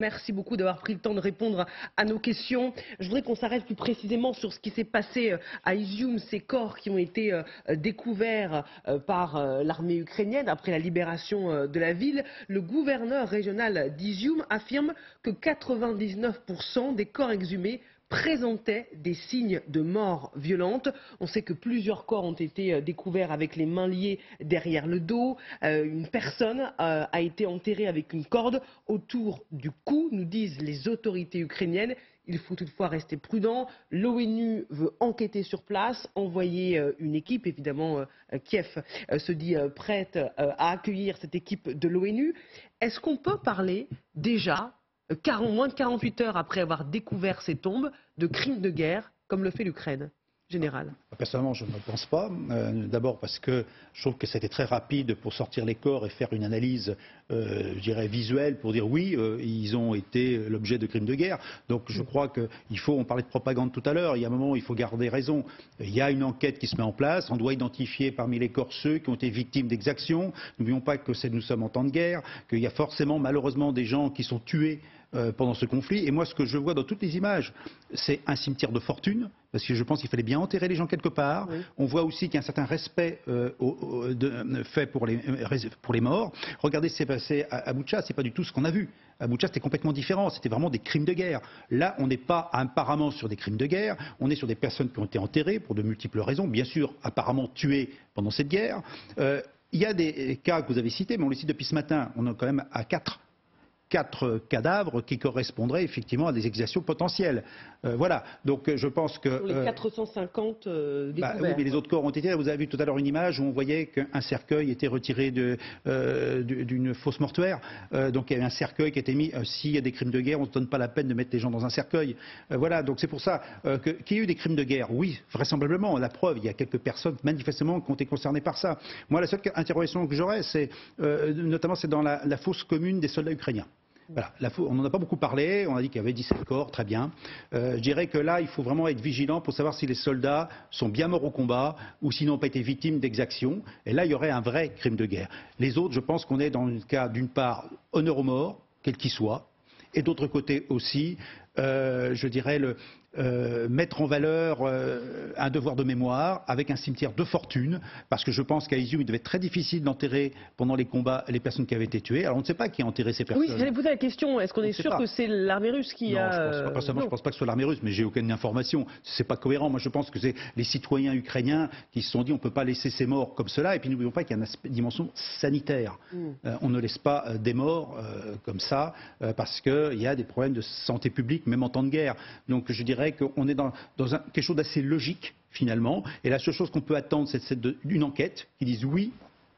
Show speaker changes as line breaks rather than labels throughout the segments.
Merci beaucoup d'avoir pris le temps de répondre à nos questions. Je voudrais qu'on s'arrête plus précisément sur ce qui s'est passé à Izium, ces corps qui ont été découverts par l'armée ukrainienne après la libération de la ville. Le gouverneur régional d'Izium affirme que 99% des corps exhumés présentaient des signes de mort violente. On sait que plusieurs corps ont été découverts avec les mains liées derrière le dos. Une personne a été enterrée avec une corde autour du cou, nous disent les autorités ukrainiennes. Il faut toutefois rester prudent. L'ONU veut enquêter sur place, envoyer une équipe. Évidemment, Kiev se dit prête à accueillir cette équipe de l'ONU. Est-ce qu'on peut parler déjà, moins de 48 heures après avoir découvert ces tombes, de crimes de guerre, comme le fait l'Ukraine, général?
Personnellement, je ne pense pas. D'abord parce que je trouve que c'était très rapide pour sortir les corps et faire une analyse, je dirais, visuelle pour dire oui, ils ont été l'objet de crimes de guerre. Donc je crois qu'il faut, on parlait de propagande tout à l'heure, il y a un moment où il faut garder raison. Il y a une enquête qui se met en place, on doit identifier parmi les corps ceux qui ont été victimes d'exactions. N'oublions pas que nous sommes en temps de guerre, qu'il y a forcément malheureusement des gens qui sont tués pendant ce conflit. Et moi, ce que je vois dans toutes les images, c'est un cimetière de fortune, parce que je pense qu'il fallait bien enterrer les gens quelque part. Oui. On voit aussi qu'il y a un certain respect fait pour les morts. Regardez ce qui s'est passé à Boutcha, c'est pas du tout ce qu'on a vu. À Boutcha, c'était complètement différent, c'était vraiment des crimes de guerre. Là, on n'est pas apparemment sur des crimes de guerre, on est sur des personnes qui ont été enterrées pour de multiples raisons, bien sûr, apparemment tuées pendant cette guerre. Il y a des cas que vous avez cités, mais on les cite depuis ce matin, on est quand même à 4 cadavres qui correspondraient effectivement à des exactions potentielles. Voilà, donc je pense que...
Pour les 450 découverts.
Oui, mais les autres corps ont été... Vous avez vu tout à l'heure une image où on voyait qu'un cercueil était retiré d'une fosse mortuaire. Donc il y avait un cercueil qui était mis... S'il y a des crimes de guerre, on ne se donne pas la peine de mettre les gens dans un cercueil. Voilà, donc c'est pour ça qu'il y a eu des crimes de guerre. Oui, vraisemblablement, la preuve, il y a quelques personnes manifestement qui ont été concernées par ça. Moi, la seule interrogation que j'aurais, c'est notamment c'est dans la fosse commune des soldats ukrainiens. Voilà, on n'en a pas beaucoup parlé, on a dit qu'il y avait 17 corps, très bien. Je dirais que là, il faut vraiment être vigilant pour savoir si les soldats sont bien morts au combat ou s'ils n'ont pas été victimes d'exactions. Et là, il y aurait un vrai crime de guerre. Les autres, je pense qu'on est dans le cas, d'une part, honneur aux morts, quel qu'il soit, et d'autre côté aussi, je dirais, mettre en valeur un devoir de mémoire avec un cimetière de fortune, parce que je pense qu'à Izium, il devait être très difficile d'enterrer pendant les combats les personnes qui avaient été tuées. Alors on ne sait pas qui a enterré ces personnes.
Oui, j'allais poser la question, est-ce qu'on est sûr que c'est l'armée russe qui a...
Non, je ne pense pas que ce soit l'armée russe, mais j'ai aucune information. C'est pas cohérent. Moi, je pense que c'est les citoyens ukrainiens qui se sont dit on ne peut pas laisser ces morts comme cela. Et puis n'oublions pas qu'il y a une dimension sanitaire. On ne laisse pas des morts comme ça, parce qu'il y a des problèmes de santé publique, même en temps de guerre. Donc je dirais qu'on est dans quelque chose d'assez logique finalement, et la seule chose qu'on peut attendre, c'est une enquête qui dise oui,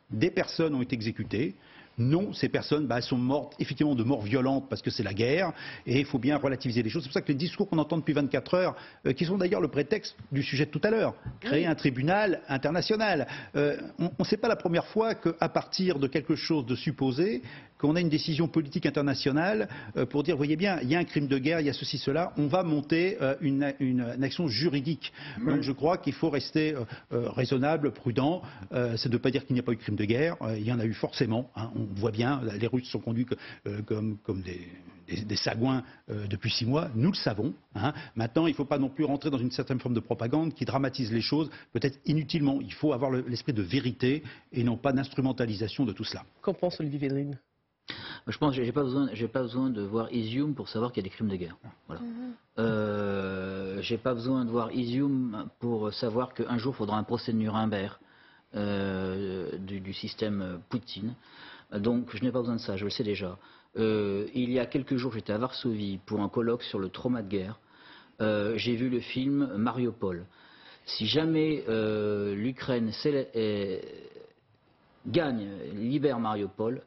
des personnes ont été exécutées, non, ces personnes elles sont mortes effectivement de mort violente parce que c'est la guerre, et il faut bien relativiser les choses. C'est pour ça que les discours qu'on entend depuis 24 heures, qui sont d'ailleurs le prétexte du sujet de tout à l'heure, créer un tribunal international, c'est pas la première fois qu'à partir de quelque chose de supposé, qu'on a une décision politique internationale pour dire, voyez bien, il y a un crime de guerre, il y a ceci, cela, on va monter une action juridique. Donc je crois qu'il faut rester raisonnable, prudent. C'est de ne pas dire qu'il n'y a pas eu de crime de guerre, il y en a eu forcément. On voit bien, les Russes sont conduits comme des sagouins depuis 6 mois, nous le savons. Maintenant, il ne faut pas non plus rentrer dans une certaine forme de propagande qui dramatise les choses, peut-être inutilement. Il faut avoir l'esprit de vérité et non pas d'instrumentalisation de tout cela.
Qu'en pense Olivier Védrine?
Je pense que j'ai pas besoin de voir Izium pour savoir qu'il y a des crimes de guerre. Voilà. J'ai pas besoin de voir Izium pour savoir qu'un jour il faudra un procès de Nuremberg du système Poutine. Donc je n'ai pas besoin de ça, je le sais déjà. Il y a quelques jours, j'étais à Varsovie pour un colloque sur le trauma de guerre. J'ai vu le film Mariupol. Si jamais l'Ukraine gagne, libère Mariupol,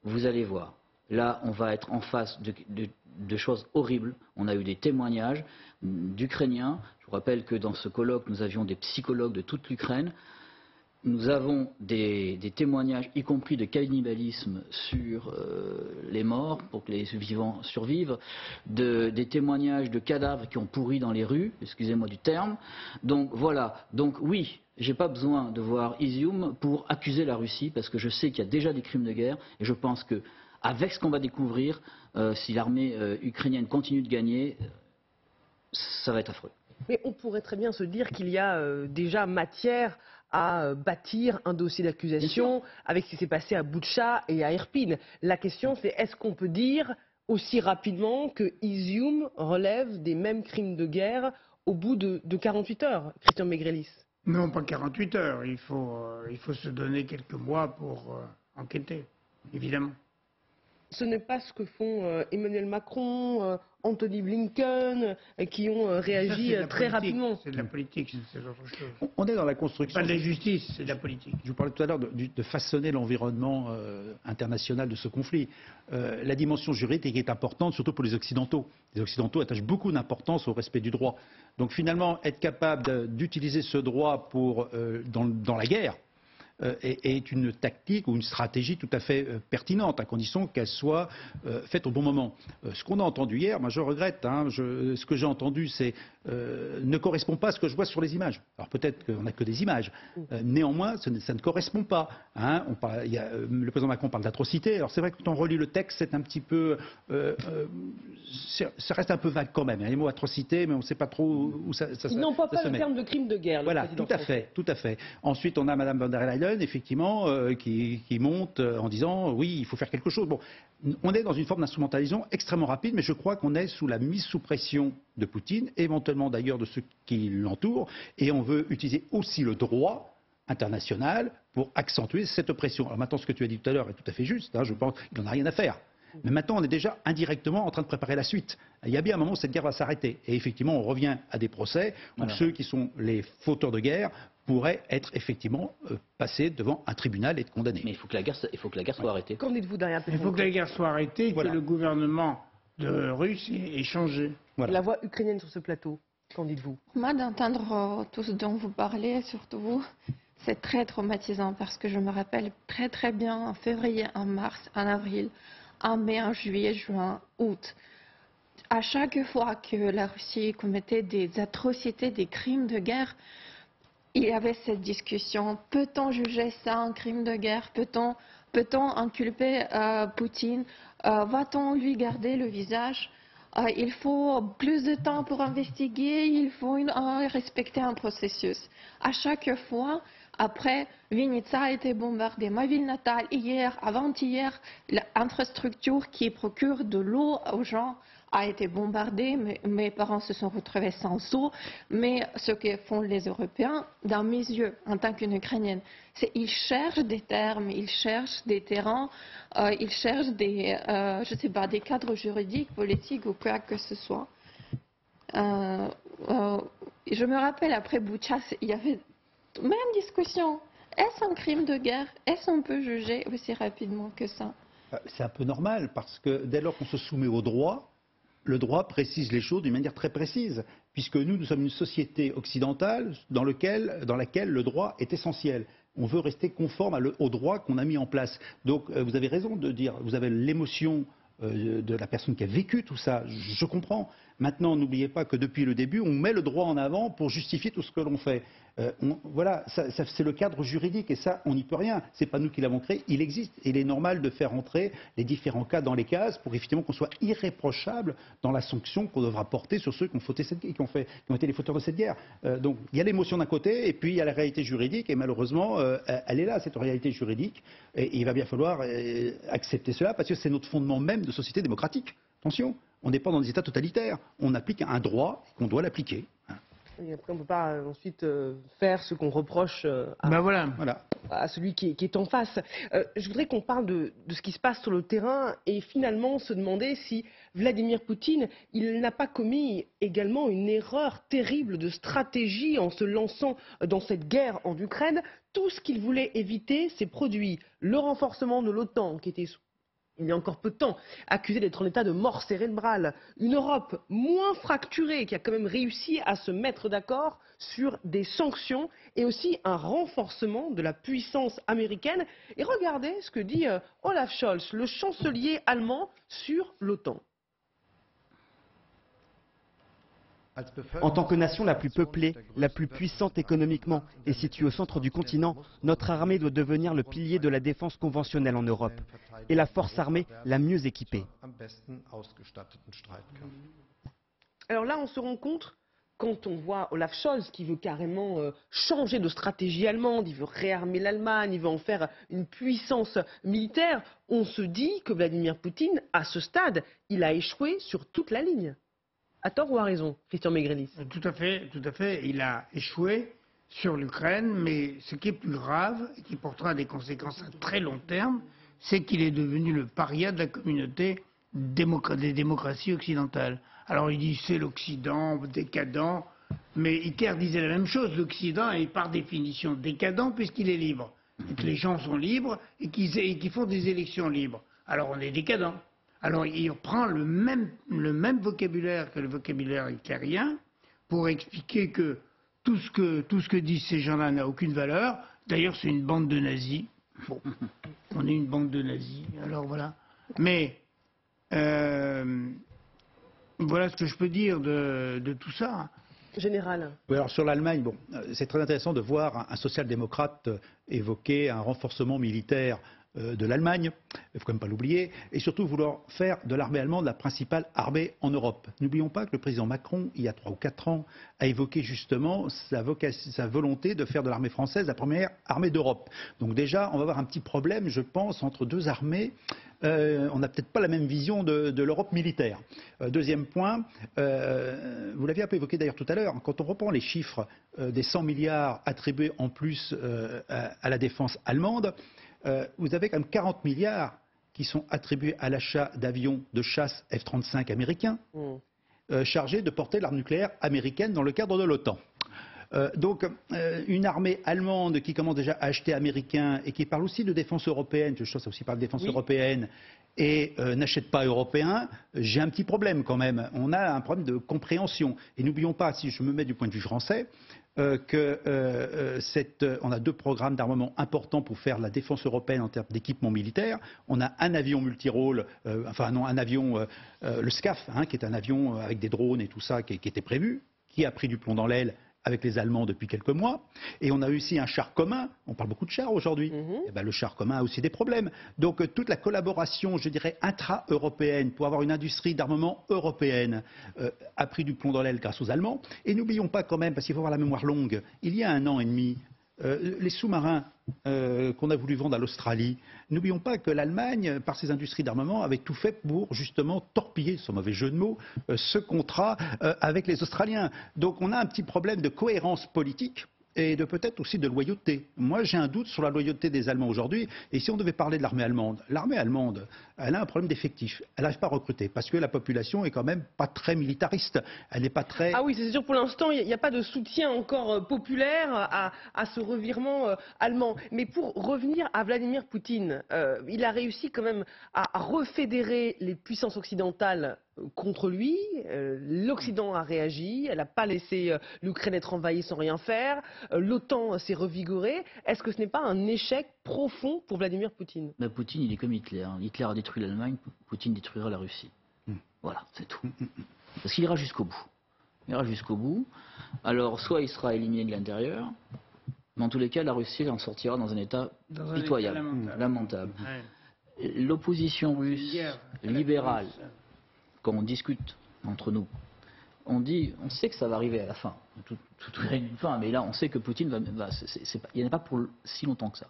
vous allez voir. Là, on va être en face de choses horribles. On a eu des témoignages d'Ukrainiens. Je vous rappelle que dans ce colloque, nous avions des psychologues de toute l'Ukraine. Nous avons des témoignages, y compris de cannibalisme sur les morts, pour que les vivants survivent, des témoignages de cadavres qui ont pourri dans les rues, excusez-moi du terme. Donc voilà, donc oui, j'ai pas besoin de voir Izium pour accuser la Russie, parce que je sais qu'il y a déjà des crimes de guerre, et je pense que avec ce qu'on va découvrir, si l'armée ukrainienne continue de gagner, ça va être affreux.
Mais on pourrait très bien se dire qu'il y a déjà matière à bâtir un dossier d'accusation avec ce qui s'est passé à Boutcha et à Irpin. La question, c'est est-ce qu'on peut dire aussi rapidement que Izium relève des mêmes crimes de guerre au bout de 48 heures, Christian Maigrelis?
Non, pas 48 heures. Il faut se donner quelques mois pour enquêter, évidemment.
Ce n'est pas ce que font Emmanuel Macron, Anthony Blinken, qui ont réagi très rapidement.
C'est de la politique, c'est autre chose.
On est dans la construction.
Pas de la justice, c'est de la politique.
Je vous parlais tout à l'heure de façonner l'environnement international de ce conflit. La dimension juridique est importante, surtout pour les Occidentaux. Les Occidentaux attachent beaucoup d'importance au respect du droit. Donc finalement, être capable d'utiliser ce droit dans la guerre, est une tactique ou une stratégie tout à fait pertinente, à condition qu'elle soit faite au bon moment. Ce qu'on a entendu hier, moi je regrette, ce que j'ai entendu ne correspond pas à ce que je vois sur les images. Alors peut-être qu'on n'a que des images, néanmoins ça ne correspond pas. Le président Macron parle d'atrocité, alors c'est vrai que quand on relit le texte, c'est un petit peu... ça reste un peu vague quand même, il y a les mots atrocité, mais on ne sait pas trop où ça se met.
Ils n'ont pas le terme de crime de guerre, le
voilà,
président
tout à fait. Ensuite, on a Mme von der Leyen, effectivement, qui monte en disant oui, il faut faire quelque chose. Bon, on est dans une forme d'instrumentalisation extrêmement rapide, mais je crois qu'on est sous la mise sous pression de Poutine, éventuellement d'ailleurs de ceux qui l'entourent, et on veut utiliser aussi le droit international pour accentuer cette pression. Alors maintenant, ce que tu as dit tout à l'heure est tout à fait juste, je pense qu'il n'en a rien à faire. Mais maintenant, on est déjà indirectement en train de préparer la suite. Il y a bien un moment où cette guerre va s'arrêter. Et effectivement, on revient à des procès où ceux qui sont les fauteurs de guerre pourraient être effectivement passés devant un tribunal et être condamnés.
Mais il faut que la guerre soit arrêtée.
Qu'en dites-vous derrière?
Il faut que la guerre soit arrêtée, que le gouvernement de russe ait changé.
Voilà. La voix ukrainienne sur ce plateau, qu'en dites-vous?
Moi, d'entendre tout ce dont vous parlez, surtout vous, c'est très traumatisant parce que je me rappelle très très bien en février, en mars, en avril, en mai, en juillet, juin, août. À chaque fois que la Russie commettait des atrocités, des crimes de guerre, il y avait cette discussion. Peut-on juger ça un crime de guerre? Peut-on inculper Poutine? Va-t-on lui garder le visage? Il faut plus de temps pour investiguer, il faut respecter un processus. À chaque fois, après, Vinnytsia a été bombardée, ma ville natale, hier, avant-hier, l'infrastructure qui procure de l'eau aux gens a été bombardée. Mes parents se sont retrouvés sans eau. Mais ce que font les Européens, dans mes yeux, en tant qu'une Ukrainienne, c'est qu'ils cherchent des termes, ils cherchent des terrains, ils cherchent des, je sais pas, des cadres juridiques, politiques ou quoi que ce soit. Je me rappelle, après Boutcha, il y avait même discussion. Est-ce un crime de guerre? Est-ce qu'on peut juger aussi rapidement que ça?
C'est un peu normal, parce que dès lors qu'on se soumet au droit, le droit précise les choses d'une manière très précise, puisque nous sommes une société occidentale dans laquelle le droit est essentiel. On veut rester conforme au droit qu'on a mis en place. Donc vous avez raison de dire, vous avez l'émotion de la personne qui a vécu tout ça, je comprends. Maintenant, n'oubliez pas que depuis le début, on met le droit en avant pour justifier tout ce que l'on fait. Voilà, c'est le cadre juridique et ça, on n'y peut rien. C'est pas nous qui l'avons créé, il existe. Et il est normal de faire entrer les différents cas dans les cases pour effectivement qu'on soit irréprochable dans la sanction qu'on devra porter sur ceux qui ont été les fauteurs de cette guerre. Donc il y a l'émotion d'un côté et puis il y a la réalité juridique et malheureusement, elle est là, cette réalité juridique. Et il va bien falloir accepter cela parce que c'est notre fondement même de société démocratique. Attention, on n'est pas dans des États totalitaires. On applique un droit qu'on doit l'appliquer.
Et après, on ne peut pas ensuite faire ce qu'on reproche à celui qui est en face. Je voudrais qu'on parle de ce qui se passe sur le terrain et finalement se demander si Vladimir Poutine, il n'a pas commis également une erreur terrible de stratégie en se lançant dans cette guerre en Ukraine. Tout ce qu'il voulait éviter s'est produit. Le renforcement de l'OTAN, qui était il y a encore peu de temps, accusé d'être en état de mort cérébrale. Une Europe moins fracturée qui a quand même réussi à se mettre d'accord sur des sanctions et aussi un renforcement de la puissance américaine. Et regardez ce que dit Olaf Scholz, le chancelier allemand, sur l'OTAN.
En tant que nation la plus peuplée, la plus puissante économiquement et située au centre du continent, notre armée doit devenir le pilier de la défense conventionnelle en Europe et la force armée la mieux équipée.
Alors là, on se rend compte, quand on voit Olaf Scholz qui veut carrément changer de stratégie allemande, il veut réarmer l'Allemagne, il veut en faire une puissance militaire, on se dit que Vladimir Poutine, à ce stade, il a échoué sur toute la ligne. À tort ou à raison, Christian Maigrelis?
Tout à fait, tout à fait. Il a échoué sur l'Ukraine, mais ce qui est plus grave, et qui portera des conséquences à très long terme, c'est qu'il est devenu le paria de la communauté des démocraties occidentales. Alors il dit c'est l'Occident décadent, mais Hitler disait la même chose, l'Occident est par définition décadent puisqu'il est libre, et que les gens sont libres et qu'ils font des élections libres. Alors on est décadent. Alors il reprend le même vocabulaire que le vocabulaire hitlérien pour expliquer que tout ce que disent ces gens-là n'a aucune valeur. D'ailleurs c'est une bande de nazis. Bon, on est une bande de nazis, alors voilà. Mais voilà ce que je peux dire de tout ça.
Général.
Oui, alors sur l'Allemagne, bon, c'est très intéressant de voir un social-démocrate évoquer un renforcement militaire de l'Allemagne, il ne faut quand même pas l'oublier, et surtout vouloir faire de l'armée allemande la principale armée en Europe. N'oublions pas que le président Macron, il y a 3 ou 4 ans, a évoqué justement sa volonté de faire de l'armée française la première armée d'Europe. Donc déjà, on va avoir un petit problème, je pense, entre deux armées. On n'a peut-être pas la même vision de l'Europe militaire. Deuxième point, vous l'aviez un peu évoqué d'ailleurs tout à l'heure, quand on reprend les chiffres des 100 milliards attribués en plus à la défense allemande, vous avez quand même 40 milliards qui sont attribués à l'achat d'avions de chasse F-35 américains chargés de porter l'arme nucléaire américaine dans le cadre de l'OTAN. Donc une armée allemande qui commence déjà à acheter américain et qui parle aussi de défense européenne, je pense aussi par de défense européenne, et n'achète pas européen, j'ai un petit problème quand même. On a un problème de compréhension. Et n'oublions pas, si je me mets du point de vue français, on a 2 programmes d'armement importants pour faire la défense européenne en termes d'équipement militaire. On a un avion multirôle, le SCAF, qui est un avion avec des drones et tout ça qui était prévu, qui a pris du plomb dans l'aile avec les Allemands depuis quelques mois. Et on a aussi un char commun. On parle beaucoup de chars aujourd'hui. Et ben, le char commun a aussi des problèmes. Donc toute la collaboration, je dirais, intra-européenne pour avoir une industrie d'armement européenne a pris du plomb dans l'aile grâce aux Allemands. Et n'oublions pas quand même, parce qu'il faut avoir la mémoire longue, il y a 1 an et demi, les sous-marins qu'on a voulu vendre à l'Australie, n'oublions pas que l'Allemagne, par ses industries d'armement, avait tout fait pour justement torpiller, sans mauvais jeu de mots, ce contrat avec les Australiens. Donc on a un petit problème de cohérence politique et de peut-être aussi de loyauté. Moi j'ai un doute sur la loyauté des Allemands aujourd'hui, et si on devait parler de l'armée allemande, elle a un problème d'effectif, elle n'arrive pas à recruter, parce que la population est quand même pas très militariste, elle n'est pas très...
Ah oui, c'est sûr, pour l'instant, il n'y a pas de soutien encore populaire à ce revirement allemand. Mais pour revenir à Vladimir Poutine, il a réussi quand même à refédérer les puissances occidentales contre lui. L'Occident a réagi, elle n'a pas laissé l'Ukraine être envahie sans rien faire. L'OTAN s'est revigorée. Est-ce que ce n'est pas un échec profond pour Vladimir Poutine?
Poutine, il est comme Hitler. Hitler a détruit l'Allemagne, Poutine détruira la Russie. Voilà, c'est tout. Parce qu'il ira jusqu'au bout. Il ira jusqu'au bout. Alors, soit il sera éliminé de l'intérieur, mais en tous les cas, la Russie en sortira dans un état pitoyable, lamentable. Ouais. L'opposition russe libérale, quand on discute entre nous, on sait que ça va arriver à la fin. Tout a une fin, mais là, on sait que Poutine il n'y en a pas pour si longtemps que ça.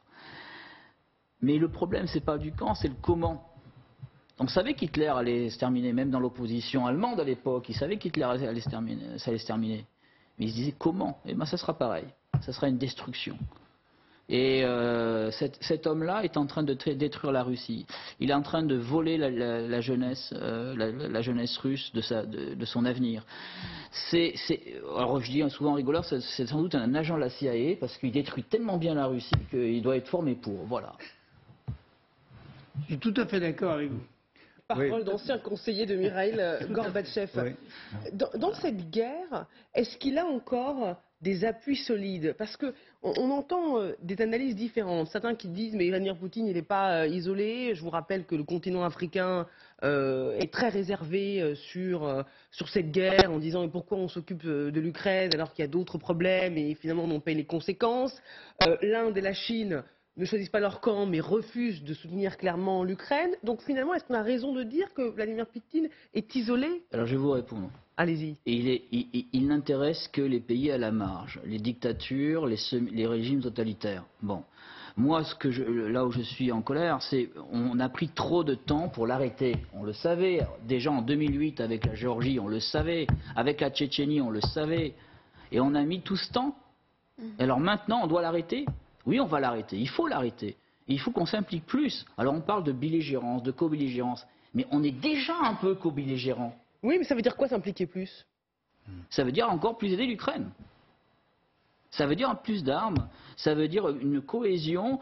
Mais le problème, c'est pas du quand, c'est le comment. On savait qu'Hitler allait se terminer, même dans l'opposition allemande à l'époque, il savait qu'Hitler allait se terminer. Mais il se disait comment? Et bien ça sera pareil, ça sera une destruction. Et cet homme-là est en train de détruire la Russie. Il est en train de voler la jeunesse, la jeunesse russe de son avenir. Alors je dis souvent en rigolant, c'est sans doute un agent de la CIA parce qu'il détruit tellement bien la Russie qu'il doit être formé pour. Voilà.
Je suis tout à fait d'accord avec vous.
Parole d'ancien conseiller de Mikhaïl Gorbatchev. Oui. Dans cette guerre, est-ce qu'il a encore des appuis solides? Parce que on entend des analyses différentes. Certains qui disent mais Vladimir Poutine, il n'est pas isolé. Je vous rappelle que le continent africain est très réservé sur cette guerre, en disant mais pourquoi on s'occupe de l'Ukraine alors qu'il y a d'autres problèmes et finalement on en paye les conséquences. L'Inde et la Chine ne choisissent pas leur camp, mais refusent de soutenir clairement l'Ukraine. Donc finalement, est-ce qu'on a raison de dire que Vladimir Poutine est isolé?
Alors je vais vous répondre.
Allez-y.
Il n'intéresse que les pays à la marge, les dictatures, les régimes totalitaires. Bon, moi, là où je suis en colère, c'est on a pris trop de temps pour l'arrêter. On le savait déjà en 2008 avec la Géorgie, on le savait, avec la Tchétchénie, on le savait, et on a mis tout ce temps. Alors maintenant, on doit l'arrêter. Oui, on va l'arrêter. Il faut l'arrêter. Il faut qu'on s'implique plus. Alors on parle de belligérance, de co-belligérance, mais on est déjà un peu co-belligérant.
Oui, mais ça veut dire quoi s'impliquer plus?
Ça veut dire encore plus aider l'Ukraine. Ça veut dire plus d'armes. Ça veut dire une cohésion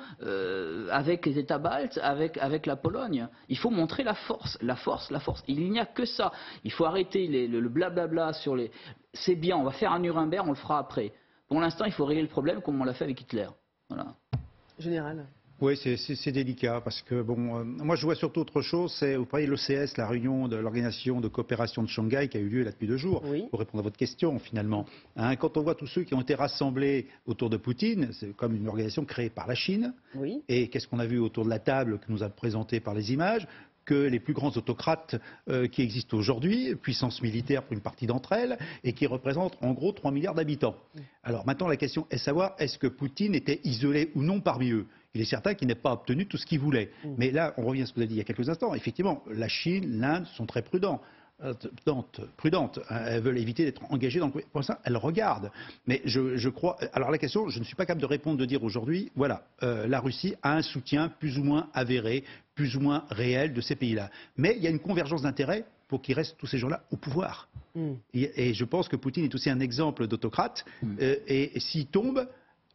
avec les États baltes, avec la Pologne. Il faut montrer la force, la force, la force. Il n'y a que ça. Il faut arrêter le blablabla sur les... C'est bien, on va faire un Nuremberg, on le fera après. Pour l'instant, il faut régler le problème comme on l'a fait avec Hitler. Voilà.
Général.
Oui, c'est délicat parce que bon, moi je vois surtout autre chose. C'est, vous voyez, l'OCS, la réunion de l'organisation de coopération de Shanghai qui a eu lieu là depuis 2 jours.
Oui.
Pour répondre à votre question, finalement, hein, quand on voit tous ceux qui ont été rassemblés autour de Poutine, c'est comme une organisation créée par la Chine.
Oui.
Et qu'est-ce qu'on a vu autour de la table que nous a présenté par les images? Que les plus grands autocrates qui existent aujourd'hui, puissance militaire pour une partie d'entre elles, et qui représentent en gros 3 milliards d'habitants. Alors maintenant la question est de savoir est-ce que Poutine était isolé ou non parmi eux. Il est certain qu'il n'a pas obtenu tout ce qu'il voulait. Mais là, on revient à ce que vous avez dit il y a quelques instants. Effectivement, la Chine, l'Inde sont très prudentes. Elles veulent éviter d'être engagées dans le... Pour ça, elles regardent. Mais je crois... Alors la question, je ne suis pas capable de répondre, de dire aujourd'hui, voilà, la Russie a un soutien plus ou moins avéré, plus ou moins réel de ces pays-là. Mais il y a une convergence d'intérêts pour qu'ils restent tous ces gens-là au pouvoir. Et je pense que Poutine est aussi un exemple d'autocrate. Et s'il tombe,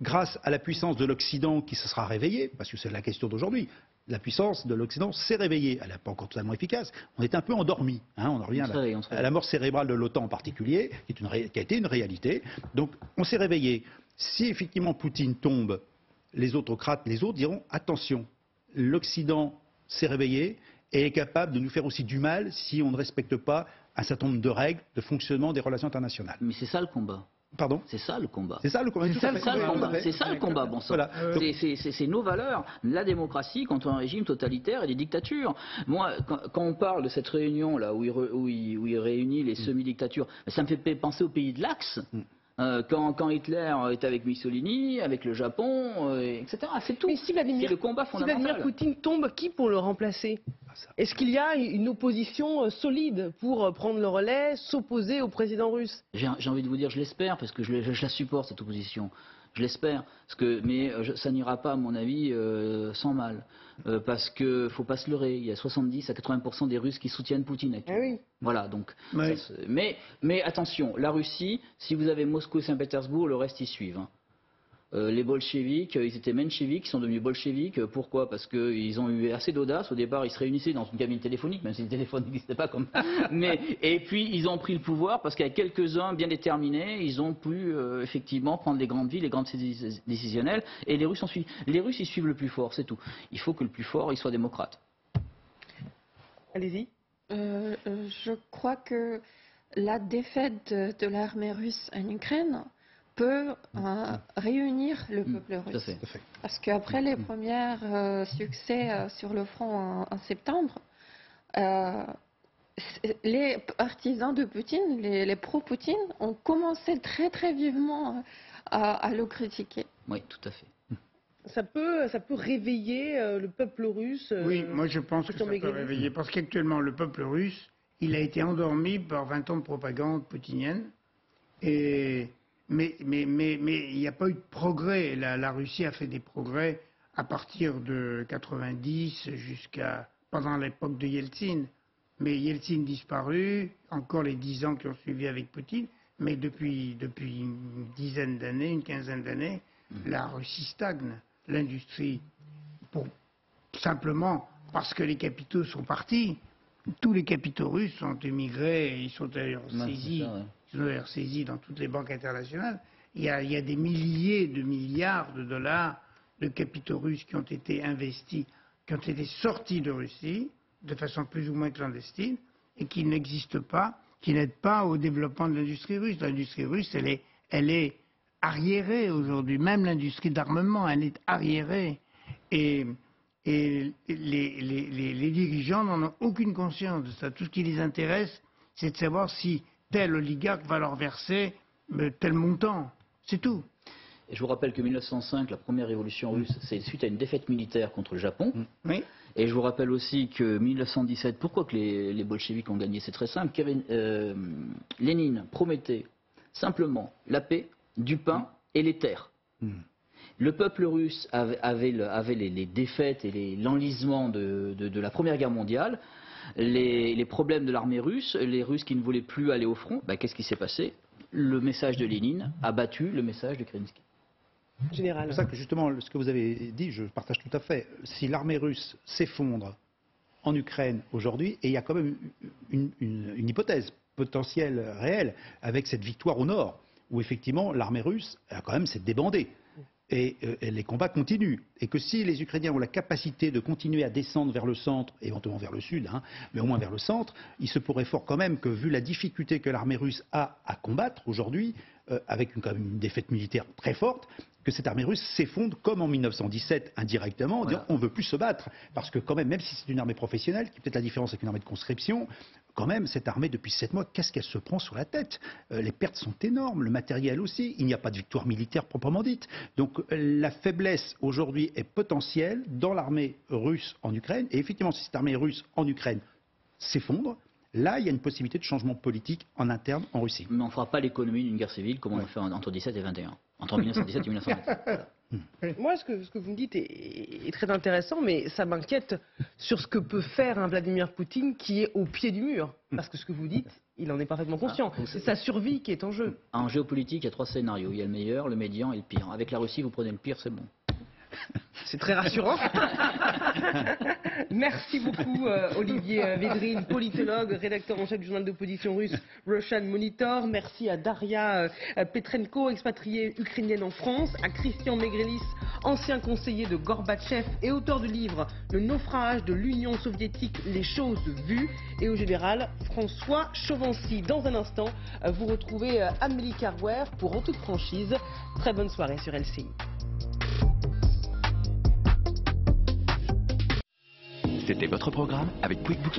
grâce à la puissance de l'Occident qui se sera réveillée, parce que c'est la question d'aujourd'hui, la puissance de l'Occident s'est réveillée. Elle n'est pas encore totalement efficace. On est un peu endormi. Hein, on en revient à la mort cérébrale de l'OTAN en particulier, qui a été une réalité. Donc on s'est réveillé. Si effectivement Poutine tombe, les autocrates, les autres diront attention, l'Occident s'est réveillé et est capable de nous faire aussi du mal si on ne respecte pas un certain nombre de règles de fonctionnement des relations internationales.
Mais c'est ça le combat.
Pardon ?
C'est ça le combat.
C'est ça le combat.
C'est ça le combat, bon sang. Voilà. C'est nos valeurs, la démocratie contre un régime totalitaire et des dictatures. Moi, quand on parle de cette réunion là où il réunit les semi-dictatures, ça me fait penser au pays de l'Axe. Quand Hitler était avec Mussolini, avec le Japon, etc. C'est tout.
Mais si Vladimir,
le combat fondamental.
Si Vladimir Poutine tombe, qui pour le remplacer? Est-ce qu'il y a une opposition solide pour prendre le relais, s'opposer au président russe?
J'ai envie de vous dire, je l'espère, parce que je la supporte, cette opposition. Je l'espère, mais ça n'ira pas, à mon avis, sans mal. Parce qu'il ne faut pas se leurrer, il y a 70 à 80% des Russes qui soutiennent Poutine actuellement.
Ah oui.
Voilà, donc.
Oui.
Mais attention, la Russie, si vous avez Moscou et Saint-Pétersbourg, le reste, ils suivent. Hein. Les bolcheviks, ils étaient mencheviks, ils sont devenus bolcheviks. Pourquoi? Parce qu'ils ont eu assez d'audace. Au départ, ils se réunissaient dans une cabine téléphonique, même si le téléphone n'existait pas comme ça. Et puis, ils ont pris le pouvoir parce qu'avec quelques-uns bien déterminés, ils ont pu effectivement prendre les grandes villes, les grandes décisionnelles. Et les Russes ont suivi. Les Russes, ils suivent le plus fort, c'est tout. Il faut que le plus fort, il soit démocrate.
Allez-y.
Je crois que la défaite de l'armée russe en Ukraine peut réunir le peuple russe. Parce qu'après les premiers succès sur le front en septembre, les partisans de Poutine, les pro-Poutine, ont commencé très très vivement à le critiquer.
Oui, tout à fait.
Ça peut réveiller le peuple russe.
Oui, moi je pense que ça peut réveiller. Parce qu'actuellement, le peuple russe, il a été endormi par 20 ans de propagande poutinienne. Mais il n'y a pas eu de progrès. La Russie a fait des progrès à partir de 90 jusqu'à pendant l'époque de Yeltsin. Mais Yeltsin disparu, encore les 10 ans qui ont suivi avec Poutine. Mais depuis une dizaine d'années, une quinzaine d'années, la Russie stagne. L'industrie, simplement parce que les capitaux sont partis. Tous les capitaux russes sont émigrés, ils sont d'ailleurs saisis. Ils sont d'ailleurs saisis dans toutes les banques internationales. il y a des milliers de milliards de dollars de capitaux russes qui ont été investis, qui ont été sortis de Russie de façon plus ou moins clandestine et qui n'existent pas, qui n'aident pas au développement de l'industrie russe. L'industrie russe, elle est arriérée aujourd'hui, même l'industrie d'armement, elle est arriérée. Et les dirigeants n'en ont aucune conscience de ça. Tout ce qui les intéresse, c'est de savoir si tel oligarque va leur verser tel montant. C'est tout.
Et je vous rappelle que 1905, la première révolution russe, c'est suite à une défaite militaire contre le Japon.
Oui.
Et je vous rappelle aussi que 1917, pourquoi que les bolcheviks ont gagné? C'est très simple. Lénine promettait simplement la paix, du pain et les terres. Le peuple russe avait les défaites et l'enlisement de la Première Guerre mondiale, les problèmes de l'armée russe, les Russes qui ne voulaient plus aller au front. Qu'est-ce qui s'est passé? Le message de Lénine a battu le message de Kerensky.
Général.
C'est pour ça que justement, ce que vous avez dit, je partage tout à fait. Si l'armée russe s'effondre en Ukraine aujourd'hui, et il y a quand même une hypothèse potentielle réelle avec cette victoire au nord, où effectivement l'armée russe a quand même s'est débandée. Et les combats continuent. Et que si les Ukrainiens ont la capacité de continuer à descendre vers le centre, éventuellement vers le sud, mais au moins vers le centre, il se pourrait fort quand même que, vu la difficulté que l'armée russe a à combattre aujourd'hui, avec quand même une défaite militaire très forte, que cette armée russe s'effondre comme en 1917 indirectement, en disant on ne veut plus se battre. Parce que quand même si c'est une armée professionnelle, qui est peut-être la différence avec une armée de conscription, quand même, cette armée, depuis 7 mois, qu'est-ce qu'elle se prend sur la tête? Les pertes sont énormes, le matériel aussi. Il n'y a pas de victoire militaire proprement dite. Donc la faiblesse aujourd'hui est potentielle dans l'armée russe en Ukraine. Et effectivement, si cette armée russe en Ukraine s'effondre, là, il y a une possibilité de changement politique en interne en Russie.
Mais on ne fera pas l'économie d'une guerre civile comme on a fait entre 17 et 21. Entre 1917 et 1921.
Moi, ce que vous me dites est très intéressant, mais ça m'inquiète sur ce que peut faire un Vladimir Poutine qui est au pied du mur. Parce que ce que vous dites, il en est parfaitement conscient. C'est sa survie qui est en jeu.
En géopolitique, il y a 3 scénarios. Il y a le meilleur, le médian et le pire. Avec la Russie, vous prenez le pire, c'est bon.
C'est très rassurant. Merci beaucoup Olivier Védrine, politologue, rédacteur en chef du journal d'opposition russe Russian Monitor. Merci à Daria Petrenko, expatriée ukrainienne en France, à Christian Megrelis, ancien conseiller de Gorbatchev et auteur du livre Le naufrage de l'Union soviétique, les choses vues, et au général François Chauvency. Dans un instant, vous retrouvez Amélie Carwer pour En toute franchise. Très bonne soirée sur LCI.
C'était votre programme avec QuickBooks.